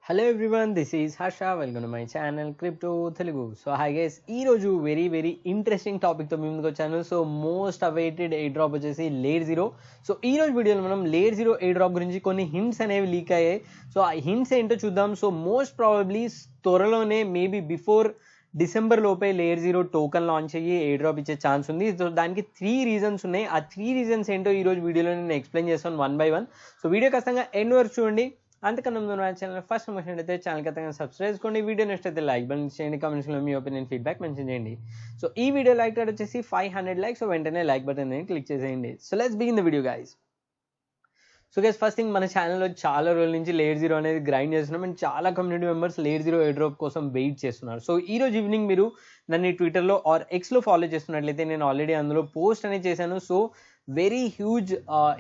Hello everyone, this is Harsha. Welcome to my channel crypto Telugu. So hi guys, ఈరోజు very interesting టాపిక్తో మీ ముందుకు వచ్చాను. So most awaited air drop వచ్చేసి layer zero. So ఈ రోజు వీడియోలో మనం లేయర్ జీరో ఎయిర్ డ్రాప్ గురించి కొన్ని హింట్స్ అనేవి లీక్ అయ్యాయి. సో ఆ హింట్స్ ఏంటో చూద్దాం. సో మోస్ట్ ప్రాబబ్లీ త్వరలోనే మేబీ బిఫోర్ డిసెంబర్ లోపే లేయర్ జీరో టోకన్ లాంచ్ అయ్యి ఎయిర్ డ్రాప్ ఇచ్చే ఛాన్స్ ఉంది. సో దానికి 3 రీజన్స్ ఉన్నాయి. ఆ 3 రీజన్స్ ఏంటో ఈ రోజు వీడియోలో నేను ఎక్స్ప్లెయిన్ చేస్తాను 1 by 1. సో వీడియో ఖచ్చితంగా ఎండ్ వరకు చూడండి. అంతకన్నా ముందు నా ఛానల్ ఫస్ట్ మెన్షన్ అయితే ఛానల్ ఖచ్చితంగా సబ్స్క్రైబ్ చేసుకోండి. వీడియో నెక్స్ట్ అయితే లైక్ బటన్ చేయండి, కామెంట్స్లో మీ ఒపీనియన్ ఫీడ్బ్యాక్ మెన్షన్ చేయండి. సో ఈ వీడియో లైక్ రేట్ వచ్చేసి 500 లైక్స్. సో వెంటనే లైక్ బటన్ అనేది క్లిక్ చేసేయండి. So let's begin the video guys. So guys, first thing, మన ఛానల్లో చాలా రోజుల నుంచి లేయర్ జీరో అనేది గ్రైండ్ చేస్తున్నాం అండ్ చాలా community members layer zero air drop కోసం వెయిట్ చేస్తున్నారు. సో ఈ రోజు ఈవినింగ్ మీరు నన్ను ట్విట్టర్లో ఆర్ ఎక్స్లో ఫాలో చేస్తున్నట్లయితే నేను ఆల్రెడీ అందులో పోస్ట్ అనేది చేశాను. సో వెరీ హ్యూజ్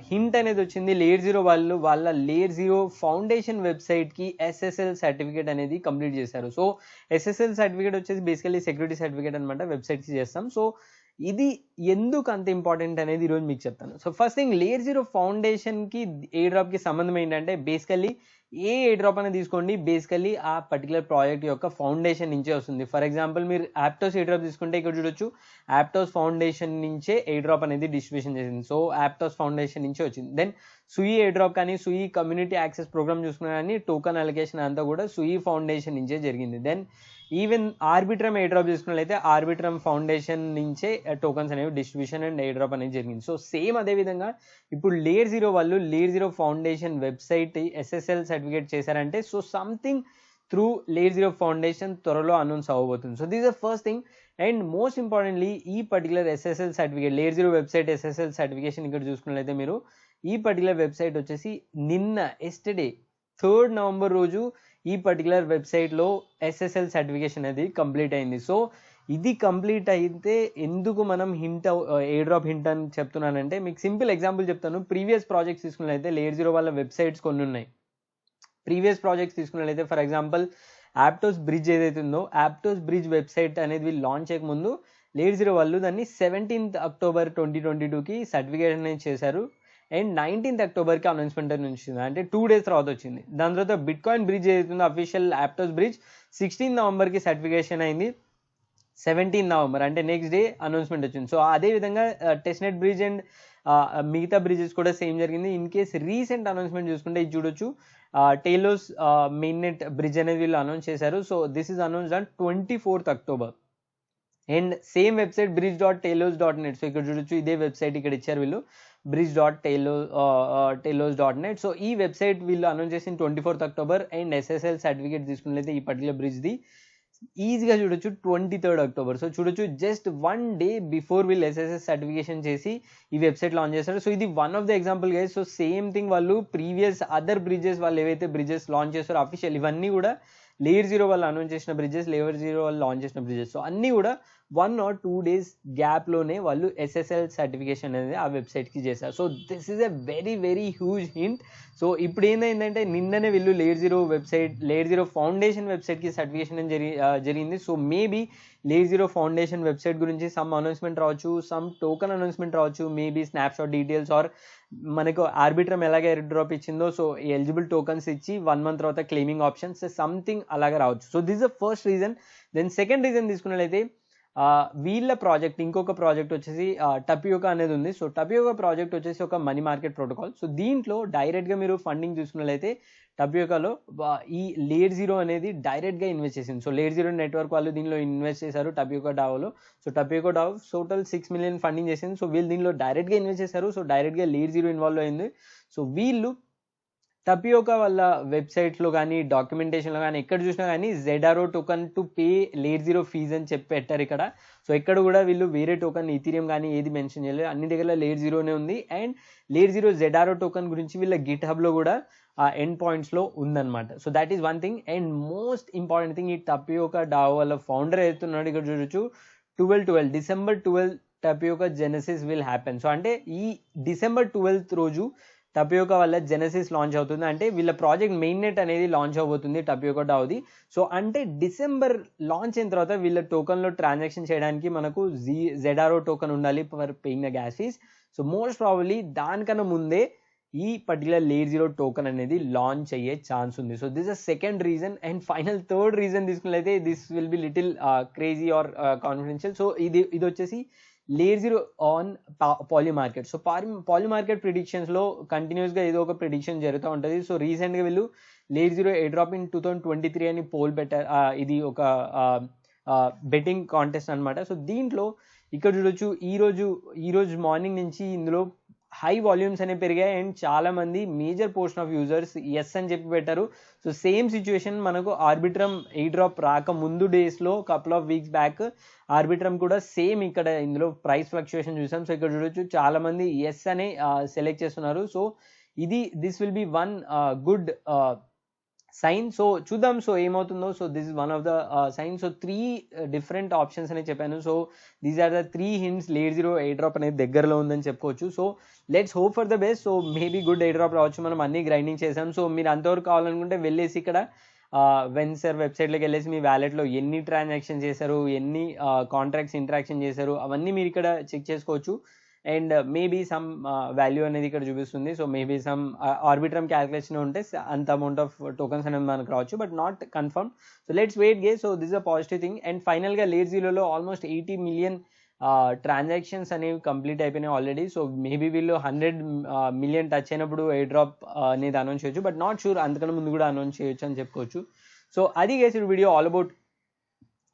హింట్ అనేది వచ్చింది. లేయర్ జీరో వాళ్ళు వాళ్ళ లేయర్ జీరో ఫౌండేషన్ వెబ్సైట్కి SSL సర్టిఫికేట్ అనేది కంప్లీట్ చేశారు. సో SSL సర్టిఫికేట్ వచ్చేసి బేసికలీ సెక్యూరిటీ సర్టిఫికేట్ అనమాట, వెబ్సైట్కి చేస్తాం. సో ఇది ఎందుకు అంత ఇంపార్టెంట్ అనేది ఈరోజు మీకు చెప్తాను. So first thing, layer zero ఫౌండేషన్కి ఎయిర్ డ్రాప్కి సంబంధం ఏంటంటే బేసికల్లీ ఏ ఎయిర్ డ్రాప్ అనేది తీసుకోండి, బేసికల్లీ ఆ పర్టికులర్ ప్రాజెక్ట్ యొక్క ఫౌండేషన్ నుంచే వస్తుంది. ఫర్ ఎగ్జాంపుల్ మీరు యాప్టోస్ ఎయిర్ డ్రాప్ తీసుకుంటే ఇక్కడ చూడొచ్చు, యాప్టోస్ ఫౌండేషన్ నుంచే ఎయిర్ డ్రాప్ అనేది డిస్ట్రిబ్యూషన్ చేసింది. సో యాప్టోస్ ఫౌండేషన్ నుంచే వచ్చింది. దెన్ సుయి ఎయిర్ డ్రాప్ కానీ సుయి కమ్యూనిటీ యాక్సెస్ ప్రోగ్రామ్ చూసుకున్నా కానీ టోకన్ అలొకేషన్ అంతా కూడా సుయి ఫౌండేషన్ నుంచే జరిగింది. Then even Arbitrum air drop తీసుకున్నట్లయితే ఆర్బిట్రమ్ ఫౌండేషన్ నుంచే టోకన్స్ అనేవి డిస్ట్రిబ్యూషన్ అండ్ ఎయిర్ డ్రాప్ అనేది జరిగింది. సో సేమ్ అదే విధంగా ఇప్పుడు లేయర్ జీరో వాళ్ళు layer zero foundation website SSL certificate చేశారంటే so something through layer zero foundation త్వరలో అనౌన్స్ అవ్వబోతుంది. So this the first thing. And most importantly ఈ particular SSL certificate layer zero website SSL certification ఇక్కడ చూసుకున్నట్లయితే మీరు ఈ particular website వచ్చేసి నిన్న ఎస్టర్డే 3rd నవంబర్ రోజు ఈ పర్టికులర్ వెబ్సైట్లో SSL సర్టిఫికేషన్ అనేది కంప్లీట్ అయింది. సో ఇది కంప్లీట్ అయితే ఎందుకు మనం హింట్ ఎయిర్ డ్రాప్ హింట్ అని చెప్తున్నానంటే మీకు సింపుల్ ఎగ్జాంపుల్ చెప్తాను. ప్రీవియస్ ప్రాజెక్ట్స్ తీసుకున్నట్లయితే లేయర్ జీరో వాళ్ళ వెబ్సైట్స్ కొన్ని ఉన్నాయి. ప్రీవియస్ ప్రాజెక్ట్స్ తీసుకున్నట్లయితే ఫర్ ఎగ్జాంపుల్ యాప్టోస్ బ్రిడ్జ్ ఏదైతే ఉందో యాప్టోస్ బ్రిడ్జ్ వెబ్సైట్ అనేది వీళ్ళు లాంచ్ చేయకముందు లేయర్ జీరో వాళ్ళు దాన్ని 17th అక్టోబర్ 2022కి సర్టిఫికేట్ అనేది చేశారు. అండ్ 19th అక్టోబర్కి అనౌన్స్మెంట్ అని వచ్చింది, అంటే 2 days తర్వాత వచ్చింది. దాని తర్వాత బిట్కాయిన్ బ్రిడ్జ్ ఏదైతుందో అఫీషియల్ యాప్టోస్ బ్రిడ్జ్ 16th నవంబర్కి సర్టిఫికేషన్ అయింది. 17th నవంబర్ అంటే నెక్స్ట్ డే అనౌన్స్మెంట్ వచ్చింది. సో అదేవిధంగా టెస్ట్నెట్ బ్రిడ్జ్ అండ్ మిగతా బ్రిడ్జెస్ కూడా సేమ్ జరిగింది. ఇన్ కేస్ రీసెంట్ అనౌన్స్మెంట్ చూసుకుంటే ఇది చూడొచ్చు, టేలోస్ మెయిన్ నెట్ బ్రిడ్జ్ అనేది వీళ్ళు అనౌన్స్ చేశారు. So this is announced on 24th October. And same website bridge.telos.net. So ఇక్కడ చూడొచ్చు, ఇదే వెబ్సైట్ ఇక్కడ ఇచ్చారు వీళ్ళు, bridge.telos.net. సో ఈ వెబ్సైట్ వీళ్ళు అనౌన్స్ చేసిన 24th October. And SSL certificate తీసుకున్నట్లయితే ఈ పర్టికులర్ బ్రిడ్జ్ది ఈజీగా చూడొచ్చు 23rd అక్టోబర్. సో చూడొచ్చు, జస్ట్ 1 day బిఫోర్ వీళ్ళు SSL సర్టిఫికేషన్ చేసి ఈ వెబ్సైట్ లాంచ్ చేస్తారు. సో ఇది one of the example guys. So same thing వాళ్ళు ప్రీవియస్ అదర్ బ్రిడ్జెస్ వాళ్ళు ఏవైతే బ్రిడ్జెస్ లాంచ్ చేస్తారో అఫీషియల్, ఇవన్నీ కూడా లేయర్ జీరో వాళ్ళు అనౌన్స్ చేసిన బ్రిడ్జెస్, లేయర్ జీరో వాళ్ళు లాంచ్ చేసిన బ్రిడ్జెస్. సో అన్నీ కూడా 1 or 2 days గ్యాప్లోనే వాళ్ళు SSL సర్టిఫికేషన్ అనేది ఆ వెబ్సైట్కి చేశారు. So this is a very huge hint. So ఇప్పుడు ఏంటంటే నిన్ననే వీళ్ళు layer zero website layer zero foundation వెబ్సైట్కి సర్టిఫికేషన్ జరిగింది. So maybe layer zero foundation website గురించి సమ్ అనౌన్స్మెంట్ రావచ్చు, సమ్ టోకన్ అనౌన్స్మెంట్ రావచ్చు, మేబీ స్నాప్షాట్ డీటెయిల్స్ ఆర్ మనకు ఆర్బిట్రమ్ ఎలాగ ఎయిర్ డ్రాప్ ఇచ్చిందో సో ఎలిజిబుల్ టోకన్స్ ఇచ్చి 1 month తర్వాత క్లెయిమింగ్ ఆప్షన్స్ సంథింగ్ అలాగా రావచ్చు. So this the first reason. Then second reason తీసుకున్నట్లయితే వీళ్ళ ప్రాజెక్ట్ ఇంకొక ప్రాజెక్ట్ వచ్చేసి టపియోకా అనేది ఉంది. సో టపియోకా ప్రాజెక్ట్ వచ్చేసి ఒక మనీ మార్కెట్ ప్రోటోకాల్. సో దీంట్లో డైరెక్ట్గా మీరు ఫండింగ్ చూసుకున్నట్లయితే టపియోకాలో ఈ లేయర్ జీరో అనేది డైరెక్ట్గా ఇన్వెస్ట్ చేసింది. సో లేయర్ జీరో నెట్వర్క్ వాళ్ళు దీనిలో ఇన్వెస్ట్ చేశారు టపియోకా డావోలో. So Tapioca DAO total 6 million funding చేసింది. సో వీళ్ళు దీనిలో డైరెక్ట్గా ఇన్వెస్ట్ చేశారు. సో డైరెక్ట్గా లేయర్ జీరో ఇన్వాల్వ్ అయింది. సో వీళ్ళు టపియోకా వాళ్ళ వెబ్సైట్లో కానీ డాక్యుమెంటేషన్లో కానీ ఎక్కడ చూసినా కానీ ZRO token to pay layer zero fees అని చెప్పి పెట్టారు ఇక్కడ. సో ఎక్కడ కూడా వీళ్ళు వేరే టోకన్ ఈథీరియం కానీ ఏది మెన్షన్ చేయలేదు, అన్ని దగ్గర లేయర్ జీరోనే ఉంది. And layer zero ZRO token గురించి వీళ్ళ గిట్ హబ్లో కూడా ఎండ్ పాయింట్స్లో ఉందన్నమాట. So that is one thing. And most important thing, ఈ టపియోకా డావో వాళ్ళ ఫౌండర్ అవుతున్నాడు ఇక్కడ చూడొచ్చు, December 12 tapioca Genesis will happen. So అంటే ఈ December 12th రోజు టపియోకా వల్ల జెనసిస్ లాంచ్ అవుతుంది, అంటే వీళ్ళ ప్రాజెక్ట్ మెయిన్ నెట్ అనేది లాంచ్ అవబోతుంది టపియోకా డావోది. సో అంటే డిసెంబర్ లాంచ్ అయిన తర్వాత వీళ్ళ టోకన్లో ట్రాన్సాక్షన్ చేయడానికి మనకు ZRO టోకన్ ఉండాలి for paying the gas fees. So most probably దానికన్నా ముందే ఈ పర్టికులర్ లేయర్ 0 టోకెన్ అనేది లాంచ్ అయ్యే ఛాన్స్ ఉంది. So this is second reason. And final third reason తీసుకున్నట్లయితే this will be little crazy or confidential. So ఇది వచ్చేసి layer 0 on poly market. So poly market ప్రిడిక్షన్స్లో కంటిన్యూస్గా ఏదో ఒక ప్రిడిక్షన్ జరుగుతూ ఉంటుంది. సో రీసెంట్గా వీళ్ళు లేయర్ 0 ఎయిర్ డ్రాప్ ఇన్ 2023 అని పోల్ పెట్టారు. ఇది ఒక బెట్టింగ్ కాంటెస్ట్ అనమాట. సో దీంట్లో ఇక్కడ చూడొచ్చు ఈరోజు మార్నింగ్ నుంచి ఇందులో హై వాల్యూమ్స్ అనేవి పెరిగాయి. అండ్ చాలా మంది major portion of users yes అని చెప్పి పెట్టారు. సో సేమ్ సిచ్యువేషన్ మనకు ఆర్బిట్రమ్ ఎయిర్ డ్రాప్ రాక ముందు డేస్లో couple of weeks back Arbitrum కూడా సేమ్ ఇక్కడ ఇందులో ప్రైస్ ఫ్లక్చుయేషన్ చూసాం. సో ఇక్కడ చూడొచ్చు చాలా మంది ఎస్ అనే సెలెక్ట్ చేస్తున్నారు. So this will be one good sign. So చూద్దాం సో ఏమవుతుందో. So this is one of the sign. So 3 different options అని చెప్పాను. So these are the 3 hints layer 0 air drop అనేది దగ్గరలో ఉందని చెప్పుకోవచ్చు. So let's hope for the best. So maybe good airdrop రావచ్చు. మనం అన్ని గ్రైండింగ్ చేసాం. సో మీరు అంతవరకు కావాలనుకుంటే వెళ్ళేసి ఇక్కడ వెన్సర్ వెబ్సైట్లోకి వెళ్ళేసి మీ వ్యాలెట్లో ఎన్ని ట్రాన్సాక్షన్ చేశారు, ఎన్ని కాంట్రాక్ట్స్ ఇంటరాక్షన్ చేశారు, అవన్నీ మీరు ఇక్కడ చెక్ చేసుకోవచ్చు. అండ్ మేబీ సమ్ వాల్యూ అనేది ఇక్కడ చూపిస్తుంది. So maybe some Arbitrum calculation ఉంటే అంత అమౌంట్ ఆఫ్ టోకన్స్ అనేది మనకు రావచ్చు, but not confirm. So let's wait గే. So this a positive thing. And ఫైనల్గా లేయర్ 0లో ఆల్మోస్ట్ 80 మిలియన్ ట్రాన్సాక్షన్స్ అనేవి కంప్లీట్ అయిపోయినాయి ఆల్రెడీ. సో మేబీ వీళ్ళు 100 మిలియన్ టచ్ అయినప్పుడు ఎయిర్ డ్రాప్ అనేది అనౌన్స్ చేయొచ్చు, బట్ నాట్ షూర్ అంతకన్నా ముందు కూడా అనౌన్స్ చేయొచ్చు అని చెప్పుకోవచ్చు. సో అది guys video all about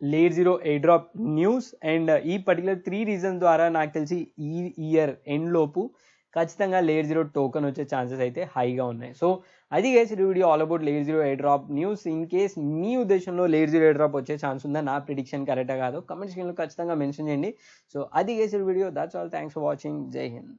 layer 0 air drop news. And ఈ పర్టికులర్ 3 రీజన్స్ ద్వారా నాకు తెలిసి ఈ ఇయర్ ఎండ్ లోపు ఖచ్చితంగా లేయర్ 0 టోకెన్ వచ్చే ఛాన్సెస్ అయితే హైగా ఉన్నాయి. సో అది guys video all about layer 0 air drop news. In case మీ ఉద్దేశంలో లేయర్ 0 ఎయిర్ డ్రాప్ వచ్చే ఛాన్స్ ఉందా, నా ప్రిడిక్షన్ కరెక్టా కాదు, కమెంట్ సెక్షన్లో ఖచ్చితంగా మెన్షన్ చేయండి. సో అది guys video. That's all. Thanks for watching. జై హింద్.